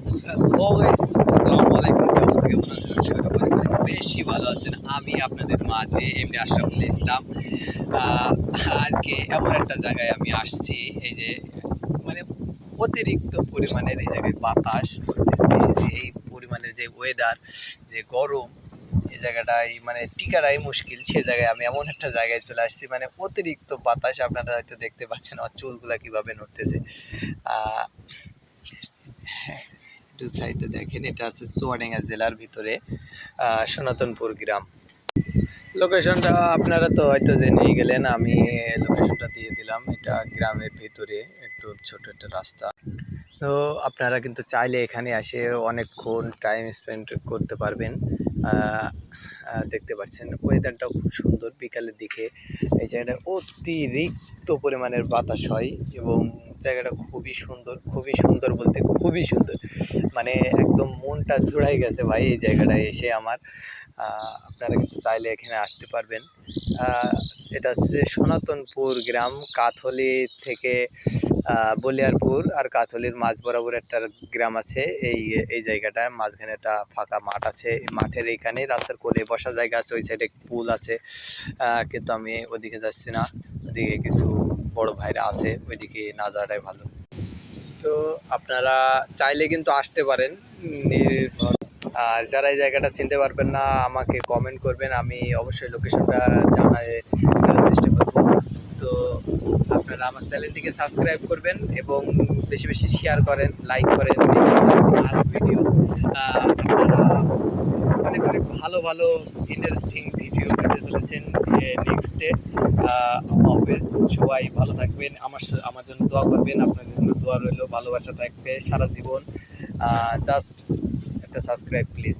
আসসালামু আলাইকুম। কি অবস্থা, কেমন আছেন? আশা করি আপনারা অনেক বেশি ভালো আছেন। আমি আপনাদের মাঝে এমডি আশরাফুল ইসলাম। আহ, আজকে এমন একটা জায়গায় আমি আসছি, এই যে মানে অতিরিক্ত পরিমাণের এই জায়গায় বাতাস চলতেছে। এই পরিমাণের যে ওয়েদার, যে গরম, এই জায়গাটায় মানে টিকাটাই মুশকিল। সে জায়গায় আমি এমন একটা জায়গায় চলে আসছি, মানে অতিরিক্ত বাতাস। আপনারা হয়তো দেখতে পাচ্ছেন আমার চুলগুলা কিভাবে নড়তেছে। আহ একটু সাইডে দেখেন, এটা আছে চুয়াডাঙ্গা জেলার ভিতরে সনাতনপুর গ্রাম। লোকেশনটা আপনারা তো হয়তো জেনেই গেলেন, আমি লোকেশনটা দিয়ে দিলাম। এটা গ্রামের ভিতরে একটু ছোট একটা রাস্তা। তো আপনারা কিন্তু চাইলে এখানে এসে অনেকক্ষণ টাইম স্পেন্ড করতে পারবেন। দেখতে পাচ্ছেন ওয়েদারটাও খুব সুন্দর। বিকালের দিকে এই জায়গাটায় অতিরিক্ত পরিমাণের বাতাস হয় এবং জায়গাটা খুবই সুন্দর। খুবই সুন্দর বলতে খুবই সুন্দর, মানে একদম মনটা জুড়াই গেছে ভাই এই জায়গাটায় এসে আমার। আপনারা কিন্তু চাইলে এখানে আসতে পারবেন। এটা হচ্ছে সনাতনপুর গ্রাম, কাথলি থেকে বলিয়ারপুর আর কাথলির মাঝ বরাবর একটা গ্রাম আছে। এই এই জায়গাটার মাঝখানে একটা ফাঁকা মাঠ আছে। এই মাঠের এইখানে রাস্তার কোলে বসার জায়গা আছে, ওই সাইডে পুল আছে। কিন্তু আমি ওদিকে যাচ্ছি না, ওদিকে কিছু বড় ভাইরা আছে, ওইদিকে না যাওয়াটাই ভালো। তো আপনারা চাইলে কিন্তু আসতে পারেন নির্ভর। আর যারা এই জায়গাটা চিনতে পারবেন না, আমাকে কমেন্ট করবেন, আমি অবশ্যই লোকেশনটা জানার চেষ্টা করব। তো আপনারা আমার চ্যানেলটিকে সাবস্ক্রাইব করবেন এবং বেশি বেশি শেয়ার করেন, লাইক করেন। ভিডিও আপনারা অনেক অনেক ভালো ভালো ইন্টারেস্টিং ভিডিও পেতে চলেছেন নেক্সটে। অবভিয়াস সবাই ভালো থাকবেন, আমার জন্য দোয়া করবেন। আপনাদের জন্য দোয়া রইল, ভালোবাসা থাকবে সারা জীবন। জাস্ট একটা সাবস্ক্রাইব প্লিজ।